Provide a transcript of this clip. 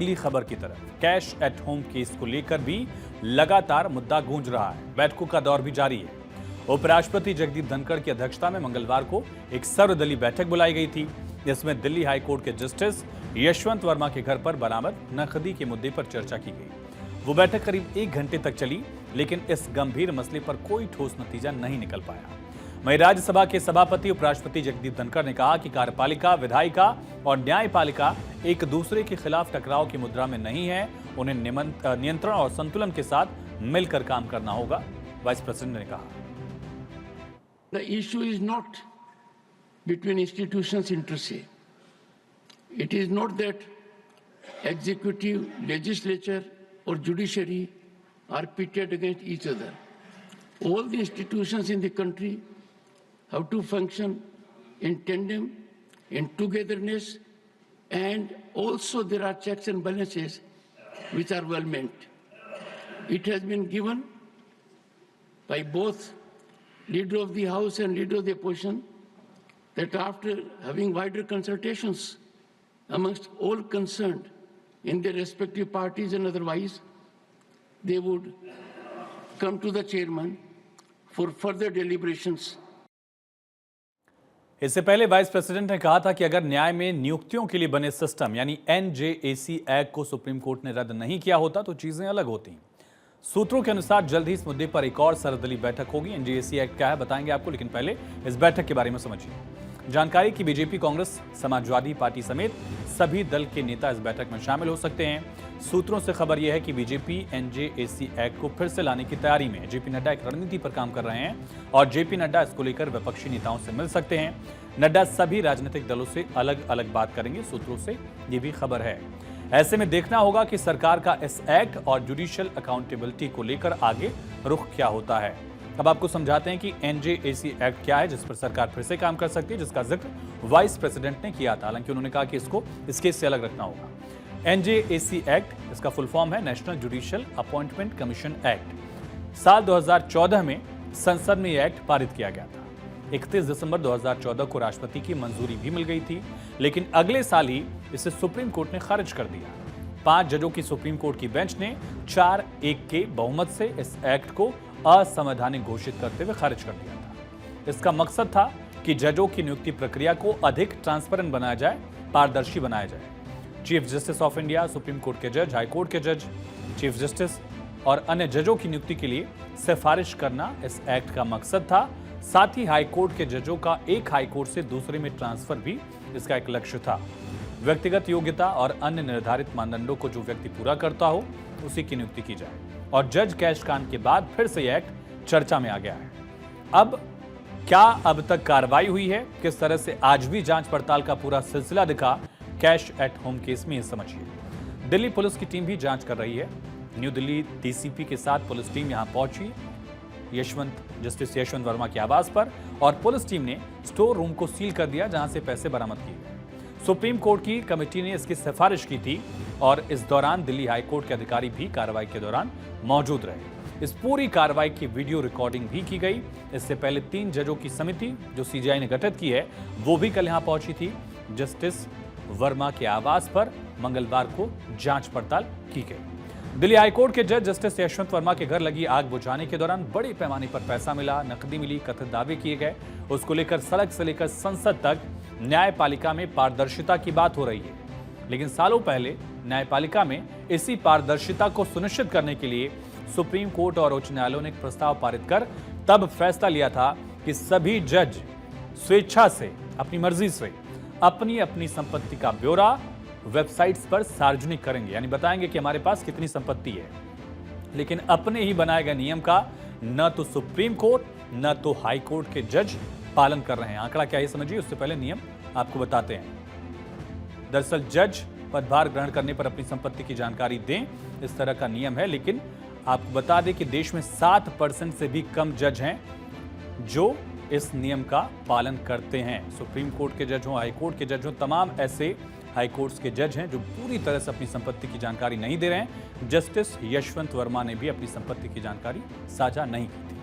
अगली खबर की तरफ, कैश एट होम केस को लेकर भी लगातार मुद्दा गूंज रहा है। बैठकों का दौर भी जारी है। उपराष्ट्रपति जगदीप धनखड़ की अध्यक्षता में मंगलवार को एक सर्वदलीय बैठक बुलाई गई थी, जिसमें दिल्ली हाई कोर्ट के जस्टिस यशवंत वर्मा के घर पर बरामद नकदी के मुद्दे पर चर्चा की गई। वो बैठक करीब 1 घंटे तक चली, लेकिन इस गंभीर मसले पर कोई ठोस नतीजा नहीं निकल पाया। वहीं राज्यसभा के सभापति उपराष्ट्रपति जगदीप धनखड़ ने कहा कि कार्यपालिका, विधायिका और न्यायपालिका एक दूसरे के खिलाफ टकराव की मुद्रा में नहीं है। उन्हें नियंत्रण और संतुलन के साथ मिलकर काम करना होगा, वाइस प्रेसिडेंट ने कहा। The issue is not between institutions inter se. It is not that executive, legislature or judiciary are pitted against each other. All the institutions in the country have to function in tandem, in togetherness, and also there are checks and balances which are well meant. It has been given by both Leader of the House and Leader of the Opposition that after having wider consultations amongst all concerned in their respective parties and otherwise, they would come to the chairman for further deliberations. इससे पहले vice president ने कहा था कि अगर न्याय में नियुक्तियों के लिए बने सिस्टम यानी NJAC एक्ट को सुप्रीम कोर्ट ने रद्द नहीं किया होता तो चीजें अलग होती। सूत्रों के अनुसार जल्द ही इस मुद्दे पर एक और सर्वदलीय बैठक होगी। NJAC एक्ट क्या है बताएंगे आपको, लेकिन पहले इस बैठक के बारे में समझिए। जानकारी कि बीजेपी, कांग्रेस, समाजवादी पार्टी समेत सभी दल के नेता इस बैठक में शामिल हो सकते हैं। सूत्रों से खबर यह है कि बीजेपी NJAC एक्ट को फिर से लाने की तैयारी में। जेपी नड्डा एक रणनीति पर काम कर रहे हैं और जेपी नड्डा इसको लेकर विपक्षी नेताओं से मिल सकते हैं। नड्डा सभी राजनीतिक दलों से अलग अलग बात करेंगे, सूत्रों से ये भी खबर है। ऐसे में देखना होगा कि सरकार का इस एक्ट और जुडिशियल अकाउंटेबिलिटी को लेकर आगे रुख क्या होता है। अब आपको समझाते हैं कि NJAC एक्ट क्या है, जिस पर सरकार फिर से काम कर सकती है, जिसका जिक्र वाइस प्रेसिडेंट ने किया था। हालांकि उन्होंने कहा कि इसको इस केस से अलग रखना होगा। NJAC एक्ट, इसका फुल फॉर्म है national judicial appointment commission act. साल 2014 में संसद में यह एक्ट पारित किया गया था। 31 दिसंबर 2014 को राष्ट्रपति की मंजूरी भी मिल गई थी, लेकिन अगले साल ही इसे सुप्रीम कोर्ट ने खारिज कर दिया। 5 जजों की सुप्रीम कोर्ट की बेंच ने 4-1 के बहुमत से इस एक्ट को असंवैधानिक घोषित करते हुए खारिज कर दिया था। इसका मकसद था कि जजों की नियुक्ति प्रक्रिया को अधिक ट्रांसपेरेंट बनाया जाए, पारदर्शी बनाया जाए। Chief justice of India, supreme court के जज, हाई कोर्ट के जज, चीफ जस्टिस और अन्य जजों की नियुक्ति के लिए सिफारिश करना इस एक्ट का मकसद था। साथ ही हाई कोर्ट के जजों का एक हाई कोर्ट से दूसरे में ट्रांसफर भी इसका एक लक्ष्य था। व्यक्तिगत योग्यता और अन्य निर्धारित मानदंडों को जो व्यक्ति पूरा करता हो उसी की नियुक्ति की जाए। और जज कैश कांड के बाद फिर से यह एक्ट चर्चा में आ गया है। अब क्या अब तक कार्रवाई हुई है, किस तरह से आज भी जांच पड़ताल का पूरा सिलसिला दिखा कैश एट होम केस में, ये समझिए। दिल्ली पुलिस की टीम भी जांच कर रही है। न्यू दिल्ली DCP के साथ पुलिस टीम यहां पहुंची जस्टिस यशवंत वर्मा के आवास पर, और पुलिस टीम ने स्टोर रूम को सील कर दिया जहां से पैसे बरामद किए गए। सुप्रीम कोर्ट की कमेटी ने इसकी सिफारिश की थी और इस दौरान दिल्ली हाई कोर्ट के अधिकारी भी कार्रवाई के दौरान मौजूद रहे। इस पूरी कार्रवाई की वीडियो रिकॉर्डिंग भी की गई। इससे पहले 3 जजों की समिति जो CJI ने गठित की है वो भी कल यहां पहुंची थी। जस्टिस वर्मा के आवास पर मंगलवार को जांच पड़ताल की गई। दिल्ली हाईकोर्ट के जज जस्टिस यशवंत वर्मा के घर लगी आग बुझाने के दौरान बड़े पैमाने पर पैसा मिला, नकदी मिली, कथित दावे किए गए। उसको लेकर सड़क से लेकर संसद तक न्यायपालिका में पारदर्शिता की बात हो रही है। लेकिन सालों पहले न्यायपालिका में इसी पारदर्शिता को सुनिश्चित करने के लिए सुप्रीम कोर्ट और उच्च न्यायालयों ने एक प्रस्ताव पारित कर तब फैसला लिया था कि सभी जज स्वेच्छा से, अपनी मर्जी से अपनी अपनी संपत्ति का ब्यौरा वेबसाइट्स पर सार्वजनिक करेंगे, यानी बताएंगे कि हमारे पास कितनी संपत्ति है। लेकिन अपने ही बनाए गए नियम का न तो सुप्रीम कोर्ट न तो हाई कोर्ट के जज पालन कर रहे हैं। आंकड़ा क्या है समझिए, उससे पहले नियम आपको बताते हैं। दरअसल जज पदभार ग्रहण करने पर अपनी संपत्ति की जानकारी दें, इस तरह का नियम है। लेकिन आपको बता दें कि देश में 7% से भी कम जज हैं जो इस नियम का पालन करते हैं। सुप्रीम कोर्ट के जज हों, हाई कोर्ट के जज हों, तमाम ऐसे हाई कोर्ट्स के जज हैं जो पूरी तरह से अपनी संपत्ति की जानकारी नहीं दे रहे हैं। जस्टिस यशवंत वर्मा ने भी अपनी संपत्ति की जानकारी साझा नहीं की थी।